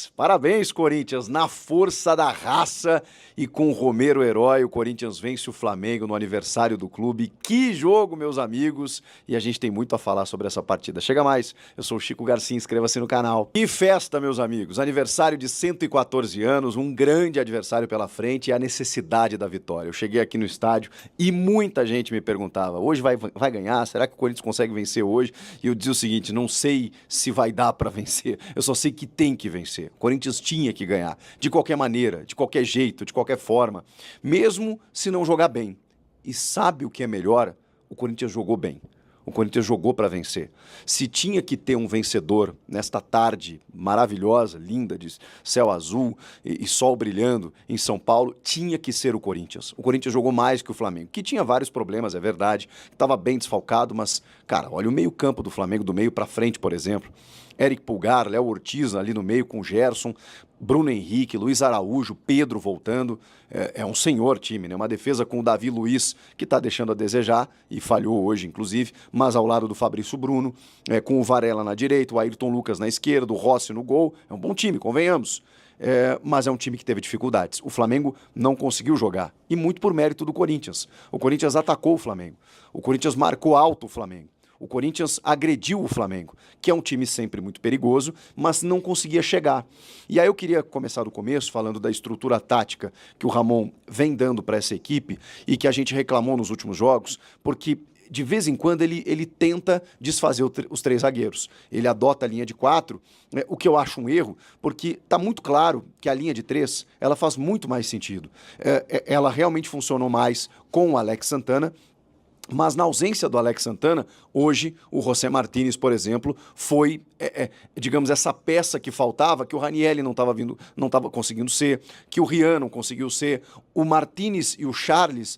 Parabéns, Corinthians, na força da raça e com o Romero herói, o Corinthians vence o Flamengo no aniversário do clube. Que jogo, meus amigos! E a gente tem muito a falar sobre essa partida. Chega mais, eu sou o Chico Garcia, inscreva-se no canal. Que festa, meus amigos! Aniversário de 114 anos, um grande adversário pela frente e a necessidade da vitória. Eu cheguei aqui no estádio e muita gente me perguntava, hoje vai ganhar? Será que o Corinthians consegue vencer hoje? E eu dizia o seguinte, não sei se vai dar para vencer, eu só sei que tem que vencer. O Corinthians tinha que ganhar, de qualquer maneira, de qualquer jeito, de qualquer forma, mesmo se não jogar bem. E sabe o que é melhor? O Corinthians jogou bem. O Corinthians jogou para vencer. Se tinha que ter um vencedor nesta tarde maravilhosa, linda, de céu azul e sol brilhando em São Paulo, tinha que ser o Corinthians. O Corinthians jogou mais que o Flamengo, que tinha vários problemas, é verdade, estava bem desfalcado, mas, cara, olha o meio-campo do Flamengo, do meio para frente, por exemplo. Eric Pulgar, Léo Ortiz ali no meio com Gerson, Bruno Henrique, Luiz Araújo, Pedro voltando. É um senhor time, né? Uma defesa com o Davi Luiz, que está deixando a desejar, e falhou hoje, inclusive, mas ao lado do Fabrício Bruno, com o Varela na direita, o Ayrton Lucas na esquerda, o Rossi no gol. É um bom time, convenhamos. Mas é um time que teve dificuldades. O Flamengo não conseguiu jogar, e muito por mérito do Corinthians. O Corinthians atacou o Flamengo. O Corinthians marcou alto o Flamengo. O Corinthians agrediu o Flamengo, que é um time sempre muito perigoso, mas não conseguia chegar. E aí eu queria começar do começo falando da estrutura tática que o Ramon vem dando para essa equipe e que a gente reclamou nos últimos jogos, porque de vez em quando ele tenta desfazer os três zagueiros. Ele adota a linha de 4, o que eu acho um erro, porque está muito claro que a linha de 3 ela faz muito mais sentido. Ela realmente funcionou mais com o Alex Santana. Mas na ausência do Alex Santana, hoje o José Martínez, por exemplo, foi, digamos, essa peça que faltava, que o Ranieri não estava conseguindo ser, que o Rian não conseguiu ser, o Martínez e o Charles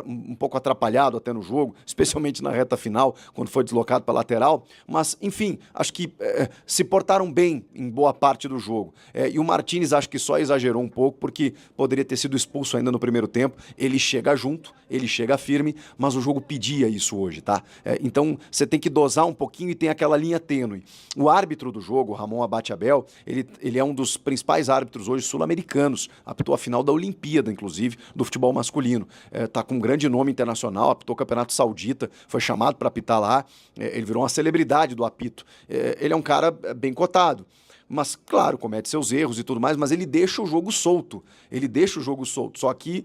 um pouco atrapalhado até no jogo, especialmente na reta final, quando foi deslocado para a lateral, mas, enfim, acho que se portaram bem em boa parte do jogo. E o Martínez acho que só exagerou um pouco, porque poderia ter sido expulso ainda no primeiro tempo. Ele chega junto, ele chega firme, mas o jogo pedia isso hoje, tá? Então, você tem que dosar um pouquinho e tem aquela linha tênue. O árbitro do jogo, Ramon Abate Abel, ele é um dos principais árbitros hoje sul-americanos, apitou a final da Olimpíada, inclusive, do futebol masculino. Tá com um grande nome internacional, apitou o Campeonato Saudita, foi chamado para apitar lá, ele virou uma celebridade do apito. Ele é um cara bem cotado. Mas, claro, comete seus erros e tudo mais, mas ele deixa o jogo solto. Ele deixa o jogo solto. Só que,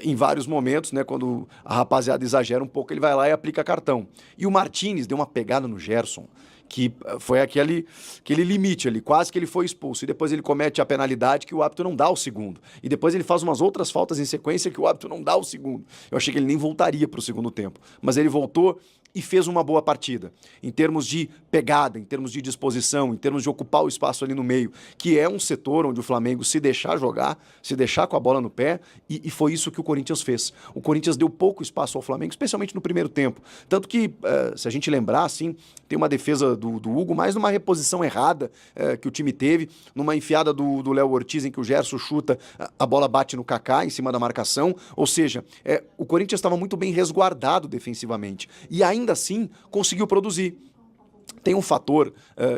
em vários momentos, né, quando a rapaziada exagera um pouco, ele vai lá e aplica cartão. E o Martínez deu uma pegada no Gerson, que foi aquele limite ali, quase que ele foi expulso. E depois ele comete a penalidade que o árbitro não dá o segundo. E depois ele faz umas outras faltas em sequência que o árbitro não dá o segundo. Eu achei que ele nem voltaria para o segundo tempo. Mas ele voltou e fez uma boa partida, em termos de pegada, em termos de disposição, em termos de ocupar o espaço ali no meio, que é um setor onde o Flamengo se deixar jogar, se deixar com a bola no pé, e foi isso que o Corinthians fez. O Corinthians deu pouco espaço ao Flamengo, especialmente no primeiro tempo. Tanto que, se a gente lembrar, assim, tem uma defesa do Hugo, mais numa reposição errada que o time teve, numa enfiada do Léo Ortiz, em que o Gerson chuta, a bola bate no Kaká, em cima da marcação, ou seja, o Corinthians estava muito bem resguardado defensivamente, e ainda assim conseguiu produzir. Tem um fator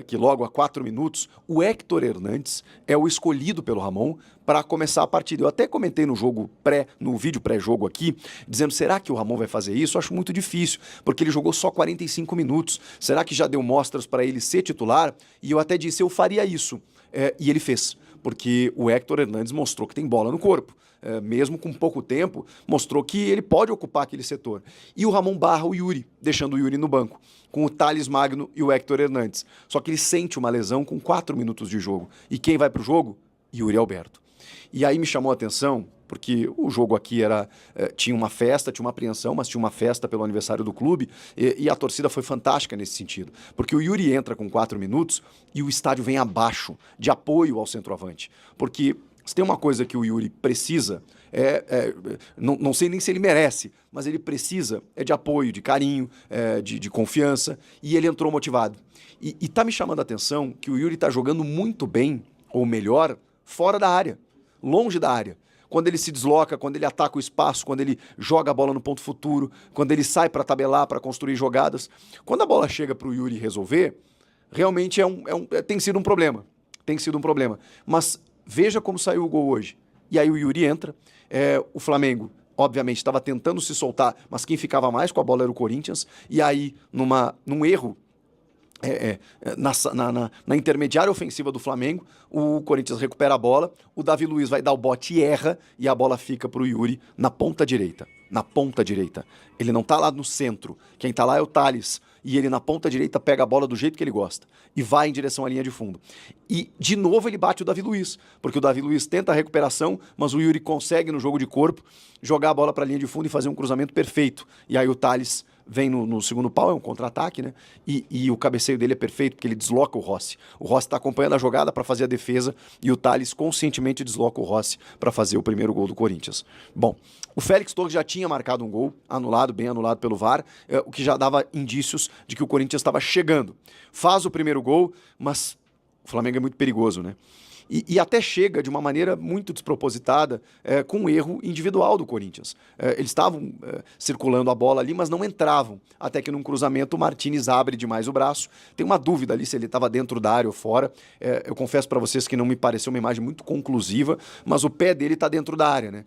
que logo a 4 minutos, o Héctor Hernandes é o escolhido pelo Ramon para começar a partida. Eu até comentei no vídeo pré-jogo aqui, dizendo, será que o Ramon vai fazer isso? Eu acho muito difícil, porque ele jogou só 45 minutos. Será que já deu mostras para ele ser titular? E eu até disse, eu faria isso. E ele fez, porque o Héctor Hernandes mostrou que tem bola no corpo. Mesmo com pouco tempo, mostrou que ele pode ocupar aquele setor. E o Ramon barra o Yuri, deixando o Yuri no banco, com o Thales Magno e o Héctor Hernandes. Só que ele sente uma lesão com 4 minutos de jogo. E quem vai para o jogo? Yuri Alberto. E aí me chamou a atenção, porque o jogo aqui tinha uma festa, tinha uma apreensão, mas tinha uma festa pelo aniversário do clube, e a torcida foi fantástica nesse sentido. Porque o Yuri entra com 4 minutos e o estádio vem abaixo, de apoio ao centroavante. Porque se tem uma coisa que o Yuri precisa, não sei nem se ele merece, mas ele precisa de apoio, de carinho, de confiança, e ele entrou motivado. E tá me chamando a atenção que o Yuri tá jogando muito bem, ou melhor, fora da área, longe da área. Quando ele se desloca, quando ele ataca o espaço, quando ele joga a bola no ponto futuro, quando ele sai para tabelar, para construir jogadas. Quando a bola chega para o Yuri resolver, realmente tem sido um problema. tem sido um problema. Mas veja como saiu o gol hoje. E aí o Yuri entra, o Flamengo, obviamente, estava tentando se soltar, mas quem ficava mais com a bola era o Corinthians, e aí, num erro na intermediária ofensiva do Flamengo, o Corinthians recupera a bola, o Davi Luiz vai dar o bote e erra, e a bola fica pro Yuri na ponta direita. Na ponta direita. Ele não tá lá no centro. Quem tá lá é o Thales. E ele na ponta direita pega a bola do jeito que ele gosta. E vai em direção à linha de fundo. E de novo ele bate o Davi Luiz. Porque o Davi Luiz tenta a recuperação, mas o Yuri consegue no jogo de corpo jogar a bola para a linha de fundo e fazer um cruzamento perfeito. E aí o Thales vem no segundo pau, é um contra-ataque, né? E o cabeceio dele é perfeito, porque ele desloca o Rossi. O Rossi está acompanhando a jogada para fazer a defesa e o Thales conscientemente desloca o Rossi para fazer o primeiro gol do Corinthians. Bom, o Félix Torres já tinha marcado um gol, anulado, bem anulado pelo VAR, o que já dava indícios de que o Corinthians estava chegando. Faz o primeiro gol, mas o Flamengo é muito perigoso, né? E até chega de uma maneira muito despropositada, com um erro individual do Corinthians. Eles estavam circulando a bola ali, mas não entravam. Até que num cruzamento o Martínez abre demais o braço. Tem uma dúvida ali se ele estava dentro da área ou fora. Eu confesso para vocês que não me pareceu uma imagem muito conclusiva, mas o pé dele está dentro da área, né?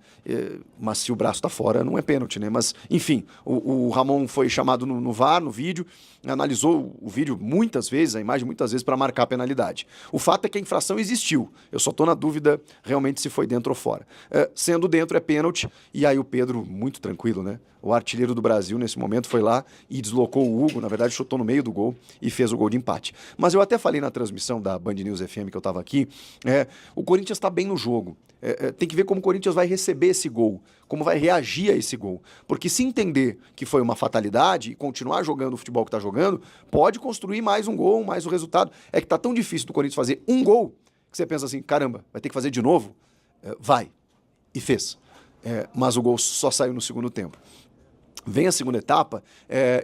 Mas se o braço está fora, não é pênalti, né? Mas, enfim, o Ramon foi chamado no VAR, no vídeo, analisou o vídeo muitas vezes, a imagem muitas vezes, para marcar a penalidade. O fato é que a infração existiu. Eu só estou na dúvida realmente se foi dentro ou fora. Sendo dentro é pênalti, e aí o Pedro, muito tranquilo, né? O artilheiro do Brasil nesse momento foi lá e deslocou o Hugo, na verdade chutou no meio do gol e fez o gol de empate. Mas eu até falei na transmissão da Band News FM que eu estava aqui, o Corinthians está bem no jogo. Tem que ver como o Corinthians vai receber esse gol, como vai reagir a esse gol. Porque se entender que foi uma fatalidade e continuar jogando o futebol que está jogando, pode construir mais um gol, mais o resultado. É que está tão difícil do Corinthians fazer um gol, que você pensa assim, caramba, vai ter que fazer de novo? Vai. E fez. Mas o gol só saiu no segundo tempo. Vem a segunda etapa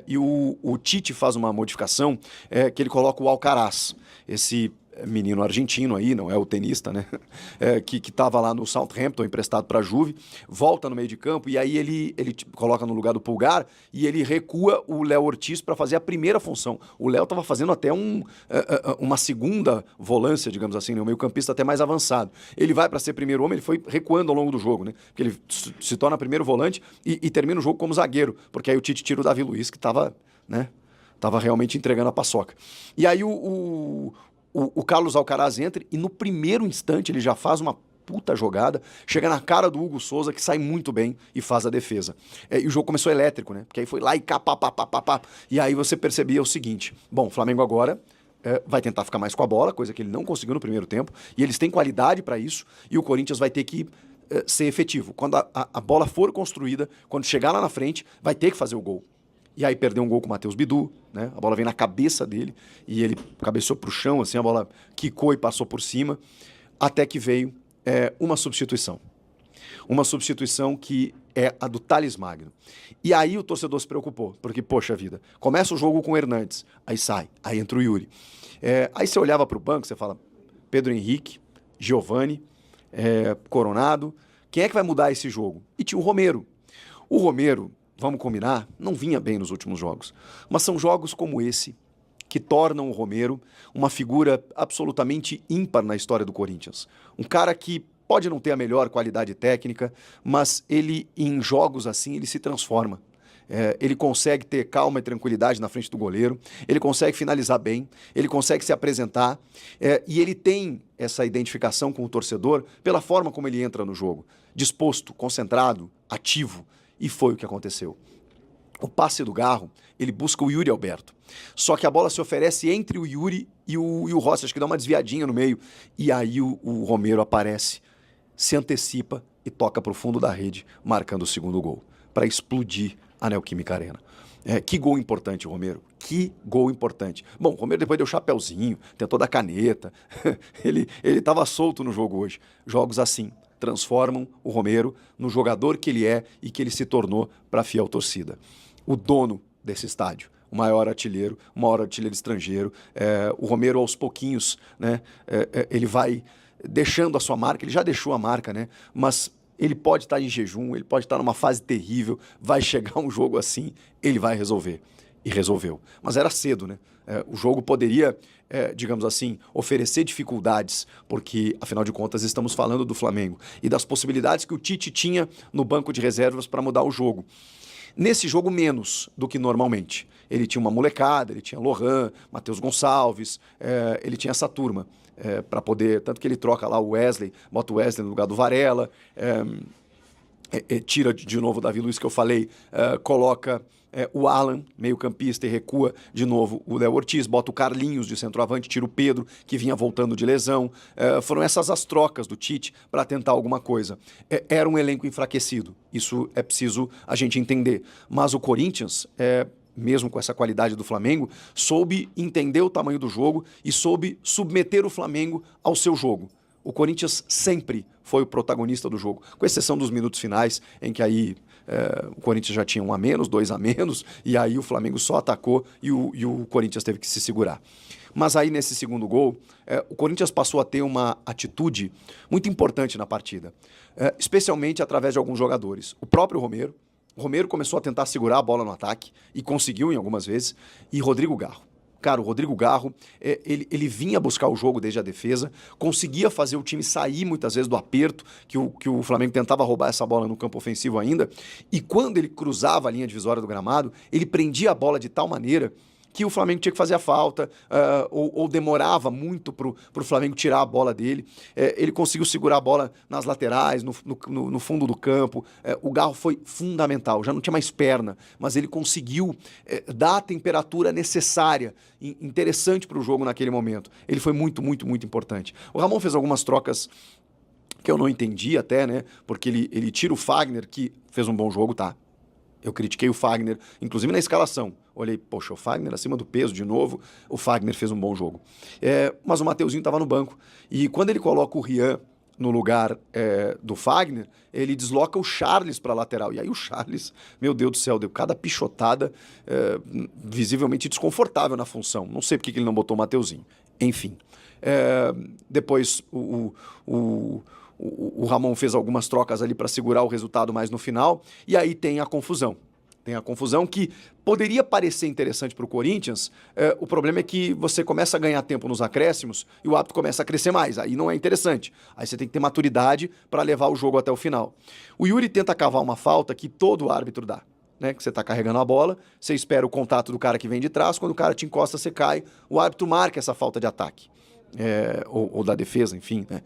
e o Tite faz uma modificação que ele coloca o Alcaraz, esse menino argentino aí, não é o tenista, né? Que estava lá no Southampton, emprestado para a Juve, volta no meio de campo e aí ele coloca no lugar do Pulgar e ele recua o Léo Ortiz para fazer a primeira função. O Léo estava fazendo até uma segunda volância, digamos assim, né? Um meio-campista até mais avançado. Ele vai para ser primeiro homem, ele foi recuando ao longo do jogo, né? Porque ele se torna primeiro volante e termina o jogo como zagueiro, porque aí o Tite tira o Davi Luiz, que estava, né? Tava realmente entregando a paçoca. E aí o Carlos Alcaraz entra e no primeiro instante ele já faz uma puta jogada, chega na cara do Hugo Souza, que sai muito bem e faz a defesa. E o jogo começou elétrico, né? Porque aí foi lá e cá, pá. E aí você percebia o seguinte, bom, o Flamengo agora vai tentar ficar mais com a bola, coisa que ele não conseguiu no primeiro tempo, e eles têm qualidade para isso, e o Corinthians vai ter que ser efetivo. Quando a bola for construída, quando chegar lá na frente, vai ter que fazer o gol. E aí perdeu um gol com o Matheus Bidu, né? A bola vem na cabeça dele e ele cabeceou pro chão, assim, a bola quicou e passou por cima, até que veio uma substituição. Uma substituição que é a do Thales Magno. E aí o torcedor se preocupou, porque, poxa vida, começa o jogo com o Hernandes, aí sai, aí entra o Yuri. Aí você olhava pro banco, você fala, Pedro Henrique, Giovani, Coronado, quem é que vai mudar esse jogo? E tinha o Romero. O Romero, vamos combinar, não vinha bem nos últimos jogos. Mas são jogos como esse que tornam o Romero uma figura absolutamente ímpar na história do Corinthians. Um cara que pode não ter a melhor qualidade técnica, mas ele, em jogos assim, ele se transforma. Ele consegue ter calma e tranquilidade na frente do goleiro, ele consegue finalizar bem, ele consegue se apresentar e ele tem essa identificação com o torcedor pela forma como ele entra no jogo. Disposto, concentrado, ativo. E foi o que aconteceu. O passe do Garro, ele busca o Yuri Alberto. Só que a bola se oferece entre o Yuri e o Rossi, acho que dá uma desviadinha no meio. E aí o Romero aparece, se antecipa e toca para o fundo da rede, marcando o segundo gol, para explodir a Neoquímica Arena. Que gol importante, Romero. Que gol importante. Bom, o Romero depois deu chapéuzinho, tentou dar caneta. Ele estava solto no jogo hoje. Jogos assim transformam o Romero no jogador que ele é e que ele se tornou para a fiel torcida. O dono desse estádio, o maior artilheiro estrangeiro. O Romero, aos pouquinhos, né, ele vai deixando a sua marca, ele já deixou a marca, né, mas ele pode estar em jejum, ele pode estar numa fase terrível, vai chegar um jogo assim, ele vai resolver. e resolveu. Mas era cedo, né? O jogo poderia, digamos assim, oferecer dificuldades, porque, afinal de contas, estamos falando do Flamengo e das possibilidades que o Tite tinha no banco de reservas para mudar o jogo. Nesse jogo, menos do que normalmente. Ele tinha uma molecada, ele tinha Lohan, Matheus Gonçalves, ele tinha essa turma para poder... Tanto que ele troca lá o Wesley, bota o Wesley no lugar do Varela, tira de novo o Davi Luiz que eu falei, coloca o Alan, meio-campista, e recua de novo o Léo Ortiz, bota o Carlinhos de centroavante, tira o Pedro, que vinha voltando de lesão. Foram essas as trocas do Tite para tentar alguma coisa. Era um elenco enfraquecido, isso é preciso a gente entender. Mas o Corinthians, mesmo com essa qualidade do Flamengo, soube entender o tamanho do jogo e soube submeter o Flamengo ao seu jogo. O Corinthians sempre foi o protagonista do jogo, com exceção dos minutos finais, em que aí o Corinthians já tinha 1 a menos, 2 a menos, e aí o Flamengo só atacou e o Corinthians teve que se segurar. Mas aí nesse segundo gol, o Corinthians passou a ter uma atitude muito importante na partida, especialmente através de alguns jogadores. O próprio Romero. O Romero começou a tentar segurar a bola no ataque e conseguiu em algumas vezes, e Rodrigo Garro. Cara, o Rodrigo Garro, ele vinha buscar o jogo desde a defesa, conseguia fazer o time sair muitas vezes do aperto, que o Flamengo tentava roubar essa bola no campo ofensivo ainda, e quando ele cruzava a linha divisória do gramado, ele prendia a bola de tal maneira que o Flamengo tinha que fazer a falta, ou demorava muito para o Flamengo tirar a bola dele. Ele conseguiu segurar a bola nas laterais, no fundo do campo. O Garro foi fundamental, já não tinha mais perna, mas ele conseguiu dar a temperatura necessária, interessante para o jogo naquele momento. Ele foi muito, muito, muito importante. O Ramon fez algumas trocas que eu não entendi até, né? Porque ele tira o Fagner, que fez um bom jogo, tá? Eu critiquei o Fagner, inclusive na escalação. Olhei, poxa, o Fagner acima do peso de novo. O Fagner fez um bom jogo. Mas o Mateuzinho estava no banco. E quando ele coloca o Rian no lugar do Fagner, ele desloca o Charles para a lateral. E aí o Charles, meu Deus do céu, deu cada pichotada visivelmente desconfortável na função. Não sei por que ele não botou o Mateuzinho. Enfim. Depois o Ramon fez algumas trocas ali para segurar o resultado mais no final, e aí tem a confusão. Tem a confusão que poderia parecer interessante para o Corinthians, o problema é que você começa a ganhar tempo nos acréscimos e o árbitro começa a crescer mais, aí não é interessante. Aí você tem que ter maturidade para levar o jogo até o final. O Yuri tenta cavar uma falta que todo árbitro dá. Né, que você está carregando a bola, você espera o contato do cara que vem de trás, quando o cara te encosta, você cai, o árbitro marca essa falta de ataque. Ou da defesa, enfim, né?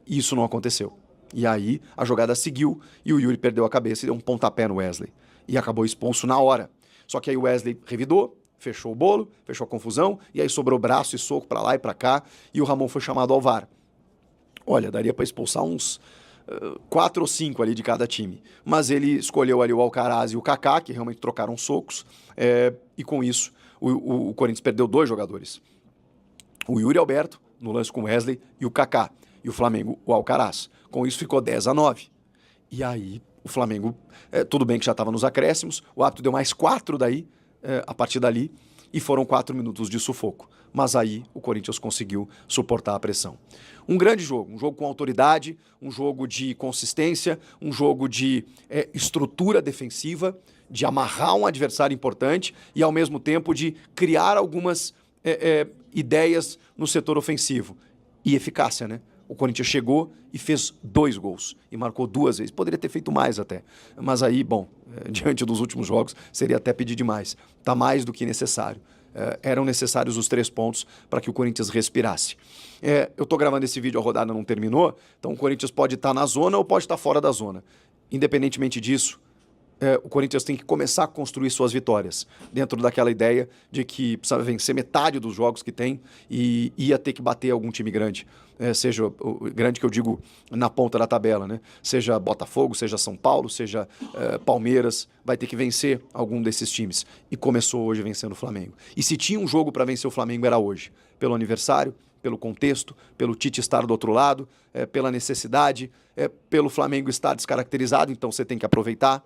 Isso não aconteceu. E aí a jogada seguiu e o Yuri perdeu a cabeça e deu um pontapé no Wesley. E acabou expulso na hora. Só que aí o Wesley revidou, fechou o bolo, fechou a confusão, e aí sobrou braço e soco para lá e para cá, e o Ramon foi chamado ao VAR. Olha, daria para expulsar uns 4 ou 5 ali de cada time. Mas ele escolheu ali o Alcaraz e o Kaká, que realmente trocaram socos, e com isso o Corinthians perdeu 2 jogadores. O Yuri Alberto, no lance com o Wesley, e o Kaká. E o Flamengo, o Alcaraz. Com isso ficou 10 a 9. E aí o Flamengo, tudo bem que já estava nos acréscimos, o árbitro deu mais 4 daí, a partir dali, e foram 4 minutos de sufoco. Mas aí o Corinthians conseguiu suportar a pressão. Um grande jogo, um jogo com autoridade, um jogo de consistência, um jogo de estrutura defensiva, de amarrar um adversário importante e, ao mesmo tempo, de criar algumas ideias no setor ofensivo. E eficácia, né? O Corinthians chegou e fez 2 gols. E marcou 2 vezes. Poderia ter feito mais até. Mas aí, bom, diante dos últimos jogos, seria até pedir demais. Está mais do que necessário. Eram necessários os 3 pontos para que o Corinthians respirasse. Eu estou gravando esse vídeo, a rodada não terminou. Então o Corinthians pode estar na zona ou pode estar fora da zona. Independentemente disso, o Corinthians tem que começar a construir suas vitórias, dentro daquela ideia de que precisa vencer metade dos jogos que tem e ia ter que bater algum time grande, seja o grande que eu digo na ponta da tabela, né? Seja Botafogo, seja São Paulo, seja Palmeiras, vai ter que vencer algum desses times. E começou hoje vencendo o Flamengo. E se tinha um jogo para vencer o Flamengo era hoje, pelo aniversário, pelo contexto, pelo Tite estar do outro lado, pela necessidade, pelo Flamengo estar descaracterizado, então você tem que aproveitar.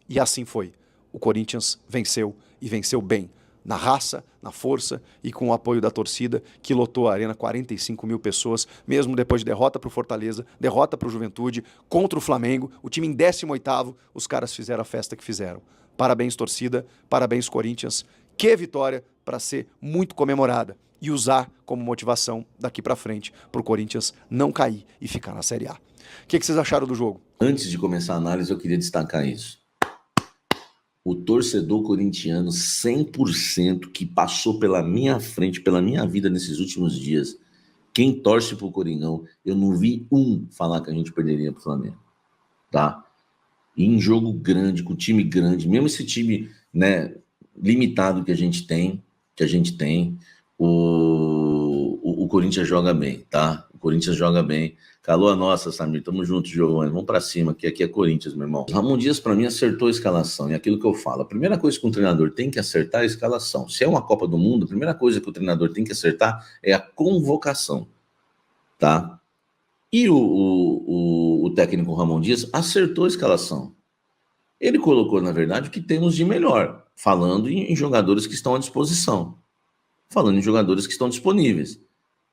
E assim foi. O Corinthians venceu e venceu bem. Na raça, na força e com o apoio da torcida que lotou a arena, 45 mil pessoas, mesmo depois de derrota para o Fortaleza, derrota para o Juventude, contra o Flamengo, o time em 18º, os caras fizeram a festa que fizeram. Parabéns, torcida, parabéns, Corinthians, Que vitória para ser muito comemorada e usar como motivação daqui para frente para o Corinthians não cair e ficar na Série A. O que vocês acharam do jogo? Antes de começar a análise, eu queria destacar isso. O torcedor corintiano 100% que passou pela minha frente, pela minha vida nesses últimos dias, quem torce pro Coringão, eu não vi um falar que a gente perderia pro Flamengo, tá? E em jogo grande, com time grande, mesmo esse time, né, limitado que a gente tem, o Corinthians joga bem, tá? O Corinthians joga bem. Calou a nossa, Samir, tamo junto, Giovanni, vamos pra cima, que aqui é Corinthians, meu irmão. Ramon Dias, pra mim, acertou a escalação, e aquilo que eu falo, a primeira coisa que um treinador tem que acertar é a escalação. Se é uma Copa do Mundo, a primeira coisa que o treinador tem que acertar é a convocação, tá? E o técnico Ramon Dias acertou a escalação. Ele colocou, na verdade, o que temos de melhor, falando em jogadores que estão à disposição, falando em jogadores que estão disponíveis.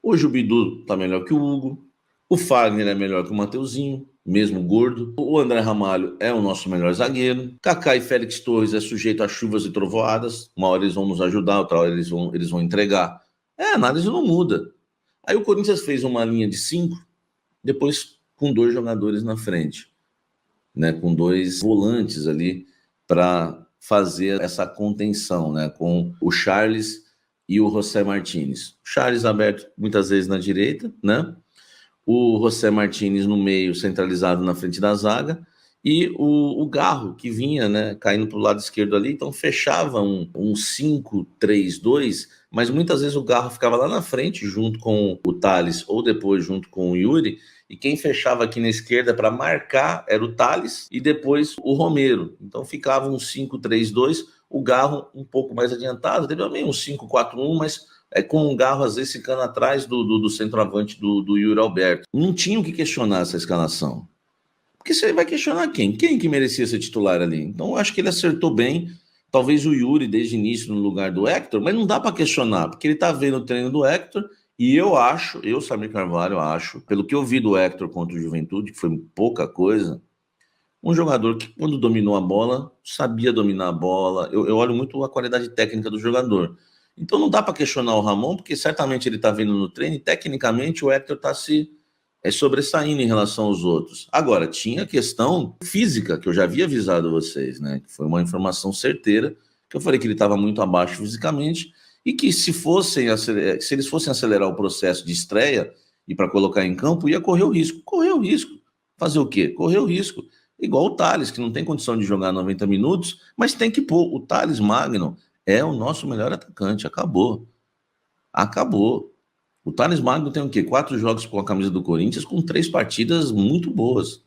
Hoje o Bidu tá melhor que o Hugo, o Fagner é melhor que o Mateuzinho, mesmo gordo. O André Ramalho é o nosso melhor zagueiro. Kaká e Félix Torres é sujeito a chuvas e trovoadas. Uma hora eles vão nos ajudar, outra hora eles vão entregar. A análise não muda. Aí o Corinthians fez uma linha de 5, depois com 2 jogadores na frente, né, com 2 volantes ali para fazer essa contenção, né, com o Charles e o José Martínez. O Charles aberto muitas vezes na direita, né? O José Martínez no meio, centralizado na frente da zaga, e o Garro, que vinha, né, caindo para o lado esquerdo ali, então fechava um 5-3-2, mas muitas vezes o Garro ficava lá na frente, junto com o Thales, ou depois junto com o Yuri, e quem fechava aqui na esquerda para marcar era o Thales e depois o Romero. Então ficava um 5-3-2, o Garro um pouco mais adiantado, teve também um 5-4-1, mas com o Garro às vezes ficando atrás do centroavante do Yuri Alberto. Não tinha o que questionar essa escalação. Porque você vai questionar quem? Quem que merecia ser titular ali? Então eu acho que ele acertou bem. Talvez o Yuri desde o início no lugar do Hector, mas não dá para questionar, porque ele tá vendo o treino do Hector. E eu, Samir Carvalho, acho, pelo que eu vi do Hector contra o Juventude, que foi pouca coisa, um jogador que, quando dominou a bola, sabia dominar a bola. Eu olho muito a qualidade técnica do jogador. Então não dá para questionar o Ramon, porque certamente ele está vendo no treino e, tecnicamente, o Hector está se sobressaindo em relação aos outros. Agora, tinha a questão física, que eu já havia avisado vocês, né? Que foi uma informação certeira, que eu falei que ele estava muito abaixo fisicamente, e que se eles fossem acelerar o processo de estreia e para colocar em campo, ia correr o risco. Correr o risco. Fazer o quê? Correr o risco. Igual o Thales, que não tem condição de jogar 90 minutos, mas tem que pôr. O Thales Magno é o nosso melhor atacante. Acabou. O Thales Magno tem o quê? 4 jogos com a camisa do Corinthians, com 3 partidas muito boas.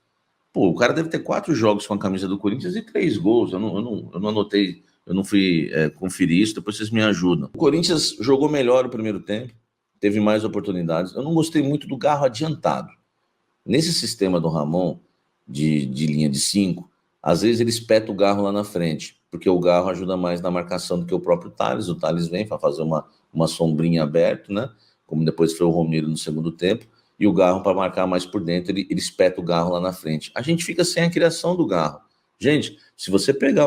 Pô, o cara deve ter 4 jogos com a camisa do Corinthians e 3 gols. Eu não anotei. Eu não fui conferir isso, depois vocês me ajudam. O Corinthians jogou melhor o primeiro tempo, teve mais oportunidades. Eu não gostei muito do Garro adiantado. Nesse sistema do Ramon, de linha de 5, às vezes ele espeta o Garro lá na frente, porque o Garro ajuda mais na marcação do que o próprio Thales. O Thales vem para fazer uma sombrinha aberta, né? Como depois foi o Romero no segundo tempo, e o Garro para marcar mais por dentro, ele espeta o Garro lá na frente. A gente fica sem a criação do Garro. Gente, se você pegar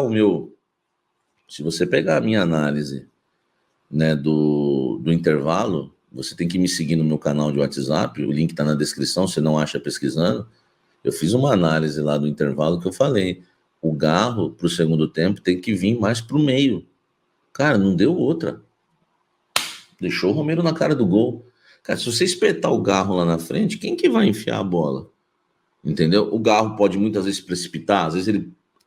a minha análise, né, do intervalo, você tem que me seguir no meu canal de WhatsApp, o link está na descrição, você não acha pesquisando. Eu fiz uma análise lá do intervalo que eu falei, o Garro para o segundo tempo tem que vir mais para o meio. Cara, não deu outra. Deixou o Romero na cara do gol. Cara, se você espetar o Garro lá na frente, quem que vai enfiar a bola? Entendeu? O Garro pode muitas vezes precipitar, às vezes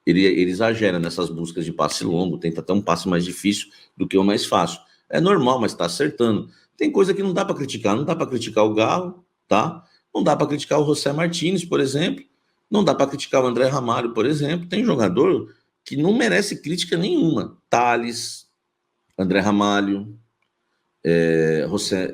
ele exagera nessas buscas de passe longo, tenta até um passe mais difícil do que o mais fácil. É normal, mas está acertando. Tem coisa que não dá para criticar. Não dá para criticar o Garro, tá? Não dá para criticar o José Martínez, por exemplo. Não dá para criticar o André Ramalho, por exemplo. Tem jogador que não merece crítica nenhuma. Thales, André Ramalho,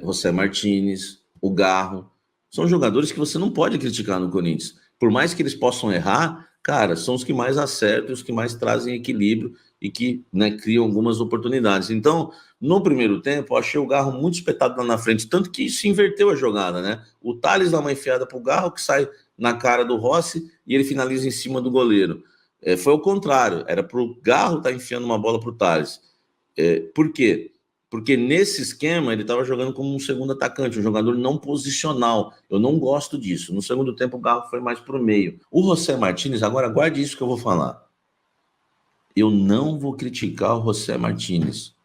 José Martínez, o Garro. São jogadores que você não pode criticar no Corinthians. Por mais que eles possam errar, cara, são os que mais acertam, os que mais trazem equilíbrio e que, né, criam algumas oportunidades. Então, no primeiro tempo, eu achei o Garro muito espetado lá na frente, tanto que se inverteu a jogada, né? O Thales dá uma enfiada pro Garro, que sai na cara do Rossi e ele finaliza em cima do goleiro. Foi o contrário, era pro Garro estar enfiando uma bola pro Thales. Por quê? Porque nesse esquema ele estava jogando como um segundo atacante, um jogador não posicional. Eu não gosto disso. No segundo tempo o Garro foi mais para o meio. O José Martínez, agora guarde isso que eu vou falar. Eu não vou criticar o José Martínez.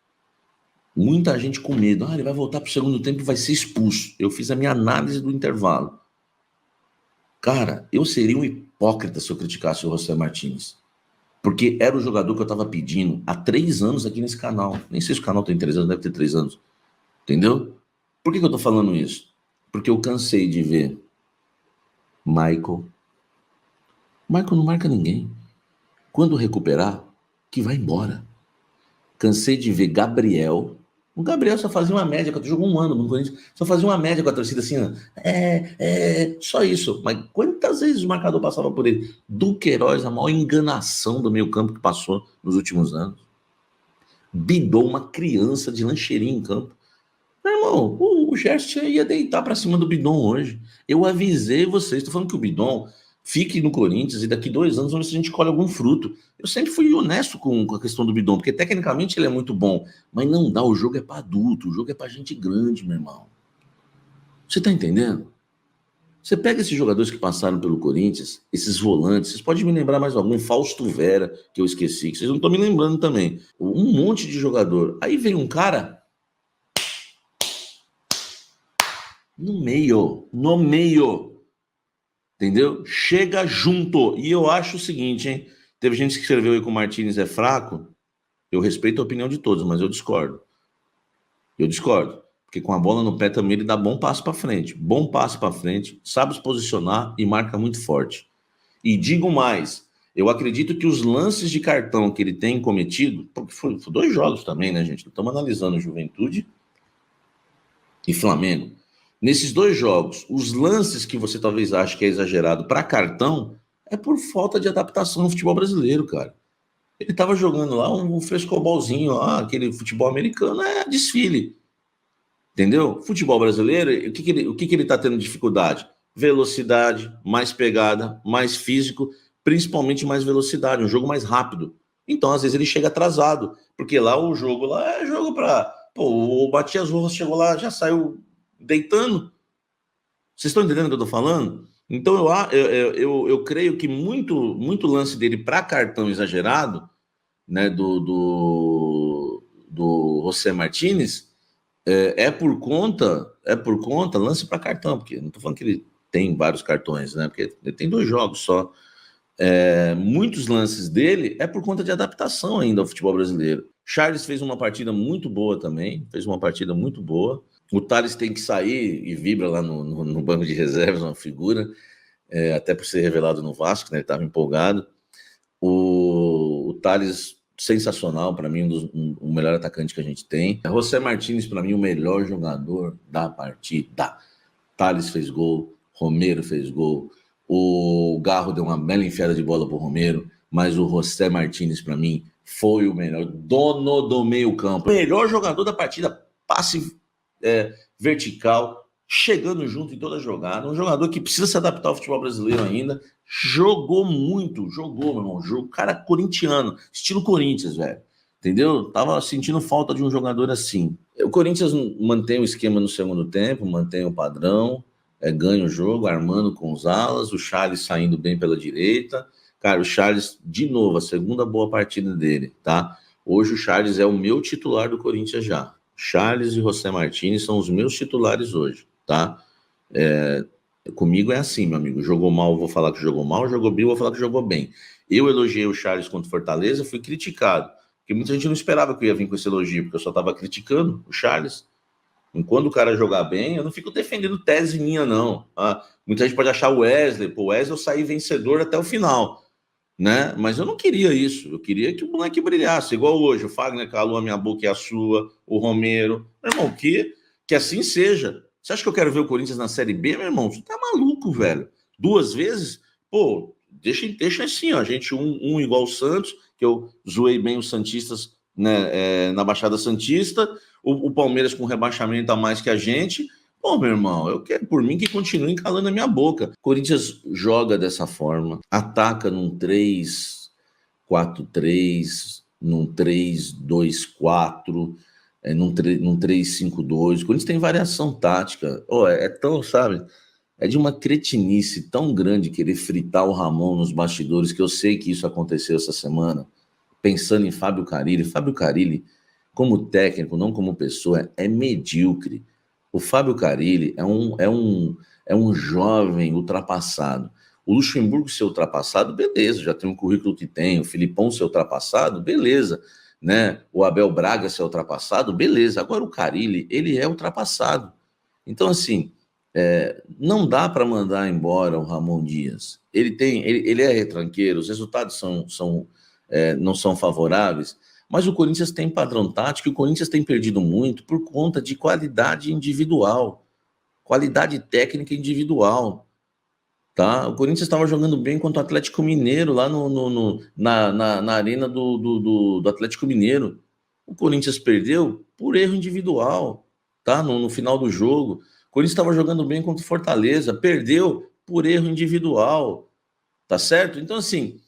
Muita gente com medo. Ele vai voltar para o segundo tempo e vai ser expulso. Eu fiz a minha análise do intervalo. Cara, eu seria um hipócrita se eu criticasse o José Martínez. Porque era o jogador que eu estava pedindo há 3 anos aqui nesse canal. Nem sei se o canal tem 3 anos, deve ter 3 anos. Entendeu? Por que eu tô falando isso? Porque eu cansei de ver Michael. Michael não marca ninguém. Quando recuperar, que vai embora. Cansei de ver Gabriel. O Gabriel só fazia uma média, jogou 1 ano no Corinthians, só fazia uma média com a torcida assim, só isso. Mas quantas vezes o marcador passava por ele? Duqueiroz, a maior enganação do meio campo que passou nos últimos anos. Bidou uma criança de lancheirinha em campo. Meu irmão, o Gerson ia deitar pra cima do Bidon hoje. Eu avisei vocês, tô falando que o Bidon fique no Corinthians e daqui 2 anos vamos ver se a gente colhe algum fruto. Eu sempre fui honesto com a questão do Bidon, porque tecnicamente ele é muito bom, mas não dá, o jogo é para adulto, o jogo é para gente grande, meu irmão. Você tá entendendo? Você pega esses jogadores que passaram pelo Corinthians, esses volantes, vocês podem me lembrar mais algum, Fausto Vera, que eu esqueci, que vocês não estão me lembrando também. Um monte de jogador. Aí vem um cara no meio. Entendeu? Chega junto. E eu acho o seguinte, hein? Teve gente que escreveu aí que o Martínez é fraco. Eu respeito a opinião de todos, mas eu discordo. Porque com a bola no pé também ele dá bom passo para frente. Bom passo para frente, sabe se posicionar e marca muito forte. E digo mais, eu acredito que os lances de cartão que ele tem cometido, porque foi 2 jogos também, né, gente? Estamos analisando Juventude e Flamengo. Nesses 2 jogos, os lances que você talvez ache que é exagerado para cartão é por falta de adaptação no futebol brasileiro, cara. Ele estava jogando lá um frescobolzinho, aquele futebol americano é desfile. Entendeu? Futebol brasileiro, o que ele está tendo dificuldade? Velocidade, mais pegada, mais físico, principalmente mais velocidade, um jogo mais rápido. Então, às vezes, ele chega atrasado, porque lá o jogo lá é jogo para... o Matias Rojas chegou lá, já saiu deitando. Vocês estão entendendo o que eu estou falando? Então eu creio que muito lance dele para cartão exagerado, né, do José Martínez, é por conta lance para cartão, porque não estou falando que ele tem vários cartões, né? Porque ele tem 2 jogos só. Muitos lances dele é por conta de adaptação ainda ao futebol brasileiro. Charles fez uma partida muito boa também, O Thales tem que sair e vibra lá no banco de reservas, uma figura, até por ser revelado no Vasco, né? Ele estava empolgado. O Thales, sensacional, para mim, o melhor atacante que a gente tem. José Martínez, para mim, o melhor jogador da partida. Thales fez gol, Romero fez gol, o Garro deu uma bela enfiada de bola pro Romero, mas o José Martínez, para mim, foi o melhor, dono do meio campo, melhor jogador da partida, passe vertical, chegando junto em toda jogada, um jogador que precisa se adaptar ao futebol brasileiro ainda, jogou muito, meu irmão, cara corintiano, estilo Corinthians, velho, entendeu? Tava sentindo falta de um jogador assim. O Corinthians mantém o esquema no segundo tempo, mantém o padrão, ganha o jogo, armando com os alas, o Charles saindo bem pela direita. Cara, o Charles, de novo, a segunda boa partida dele, tá? Hoje o Charles é o meu titular do Corinthians já. Charles e José Martínez são os meus titulares hoje, tá? Comigo é assim, meu amigo. Jogou mal, vou falar que jogou mal. Jogou bem, vou falar que jogou bem. Eu elogiei o Charles contra o Fortaleza, fui criticado. Porque muita gente não esperava que eu ia vir com esse elogio, porque eu só estava criticando o Charles. Enquanto o cara jogar bem, eu não fico defendendo tese minha, não. Muita gente pode achar o Wesley. Pô, o Wesley eu saí vencedor até o final, né? Mas eu não queria isso. Eu queria que o moleque brilhasse. Igual hoje, o Fagner calou a minha boca e a sua, o Romero. Meu irmão, que assim seja. Você acha que eu quero ver o Corinthians na Série B, meu irmão? Você tá maluco, velho. 2 vezes? Pô, deixa assim, ó. A gente, um igual o Santos, que eu zoei bem os santistas, né, na Baixada Santista, o Palmeiras com rebaixamento a mais que a gente. Pô, meu irmão, eu quero por mim que continue calando a minha boca. Corinthians joga dessa forma, ataca num 3-4-3, num 3-2-4, num 3-5-2. O Corinthians tem variação tática. É tão, sabe? É de uma cretinice tão grande querer fritar o Ramon nos bastidores, que eu sei que isso aconteceu essa semana, pensando em Fábio Carille. Fábio Carille, como técnico, não como pessoa, é medíocre. O Fábio Carille é um jovem ultrapassado. O Luxemburgo ser ultrapassado, beleza, já tem um currículo que tem. O Filipão ser ultrapassado, beleza. Né? O Abel Braga ser ultrapassado, beleza. Agora o Carille, ele é ultrapassado. Então, assim, não dá para mandar embora o Ramon Dias. Ele é retranqueiro, os resultados não são favoráveis, mas o Corinthians tem padrão tático e o Corinthians tem perdido muito por conta de qualidade individual, qualidade técnica individual. Tá? O Corinthians estava jogando bem contra o Atlético Mineiro lá na arena do Atlético Mineiro. O Corinthians perdeu por erro individual, tá? No final do jogo. O Corinthians estava jogando bem contra o Fortaleza, perdeu por erro individual, tá certo? Então, assim,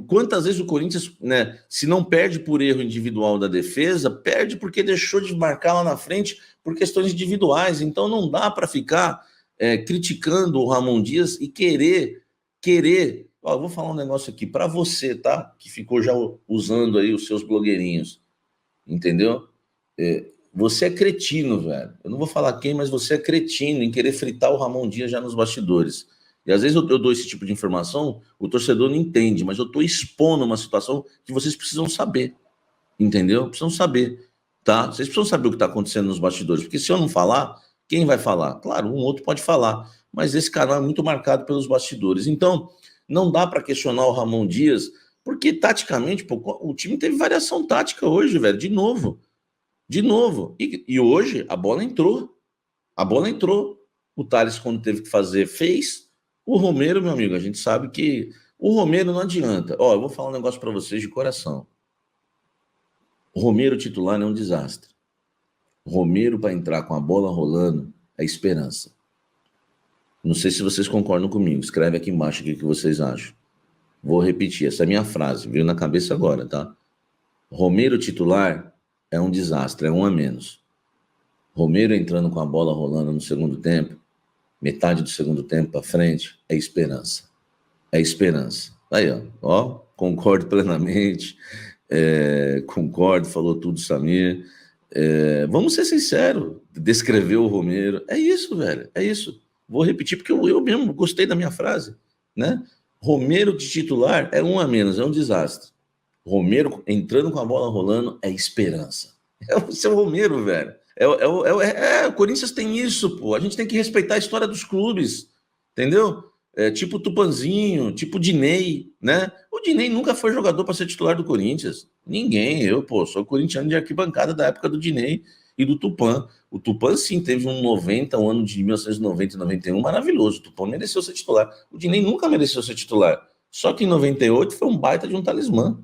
quantas vezes o Corinthians, né, se não perde por erro individual da defesa, perde porque deixou de marcar lá na frente por questões individuais. Então, não dá para ficar criticando o Ramon Dias e querer. Eu vou falar um negócio aqui para você, tá? Que ficou já usando aí os seus blogueirinhos, entendeu? Você é cretino, velho. Eu não vou falar quem, mas você é cretino em querer fritar o Ramon Dias já nos bastidores. E às vezes eu dou esse tipo de informação, o torcedor não entende, mas eu estou expondo uma situação que vocês precisam saber, entendeu? Precisam saber, tá? Vocês precisam saber o que está acontecendo nos bastidores, porque se eu não falar, quem vai falar? Claro, um outro pode falar, mas esse canal é muito marcado pelos bastidores. Então, não dá para questionar o Ramon Dias, porque taticamente, pô, o time teve variação tática hoje, velho, de novo. E hoje a bola entrou. O Thales, quando teve que fazer, fez. O Romero, meu amigo, a gente sabe que o Romero não adianta. Eu vou falar um negócio para vocês de coração. O Romero titular é um desastre. O Romero, para entrar com a bola rolando, é esperança. Não sei se vocês concordam comigo. Escreve aqui embaixo o que vocês acham. Vou repetir, essa é a minha frase, veio na cabeça agora, tá? Romero titular é um desastre, é um a menos. Romero entrando com a bola rolando no segundo tempo, metade do segundo tempo para frente, é esperança. É esperança. Aí, ó, concordo plenamente. Concordo, falou tudo, Samir. Vamos ser sinceros, descreveu o Romero. É isso, velho, é isso. Vou repetir, porque eu mesmo gostei da minha frase, né? Romero de titular é um a menos, é um desastre. Romero entrando com a bola rolando é esperança. É o seu Romero, velho. O Corinthians tem isso, pô. A gente tem que respeitar a história dos clubes, entendeu? Tipo o Tupanzinho, tipo o Diney, né? O Diney nunca foi jogador para ser titular do Corinthians. Ninguém, sou corintiano de arquibancada da época do Diney e do Tupã. O Tupã, sim, teve um ano de 1990 e 91 maravilhoso. O Tupã mereceu ser titular. O Diney nunca mereceu ser titular. Só que em 98 foi um baita de um talismã.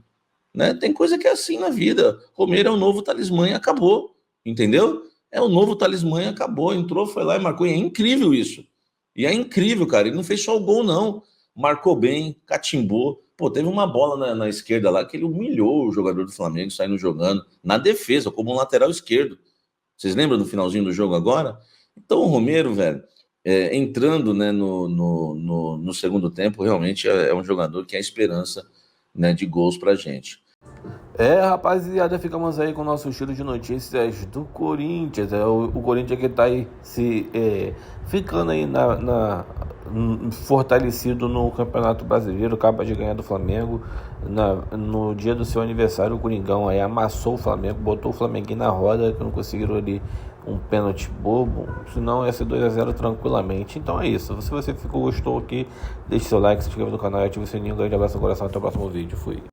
Né? Tem coisa que é assim na vida. Romero é o novo talismã e acabou. Entendeu? É o novo talismã e acabou. Entrou, foi lá e marcou. E é incrível isso. E é incrível, cara. Ele não fez só o gol, não. Marcou bem, catimbou. Pô, teve uma bola na esquerda lá que ele humilhou o jogador do Flamengo saindo jogando na defesa, como um lateral esquerdo. Vocês lembram do finalzinho do jogo agora? Então o Romero, velho, entrando, né, no segundo tempo, realmente é um jogador que é a esperança, né, de gols pra gente. Rapaziada, ficamos aí com o nosso estilo de notícias do Corinthians. O Corinthians que tá aí ficando aí fortalecido no Campeonato Brasileiro, acaba de ganhar do Flamengo. No dia do seu aniversário, o Coringão aí amassou o Flamengo, botou o Flamenguinho na roda, que não conseguiram ali um pênalti bobo, senão ia ser 2-0 tranquilamente. Então é isso, se você gostou aqui, deixe seu like, se inscreva no canal e ative o sininho. Um grande abraço no coração, até o próximo vídeo, fui.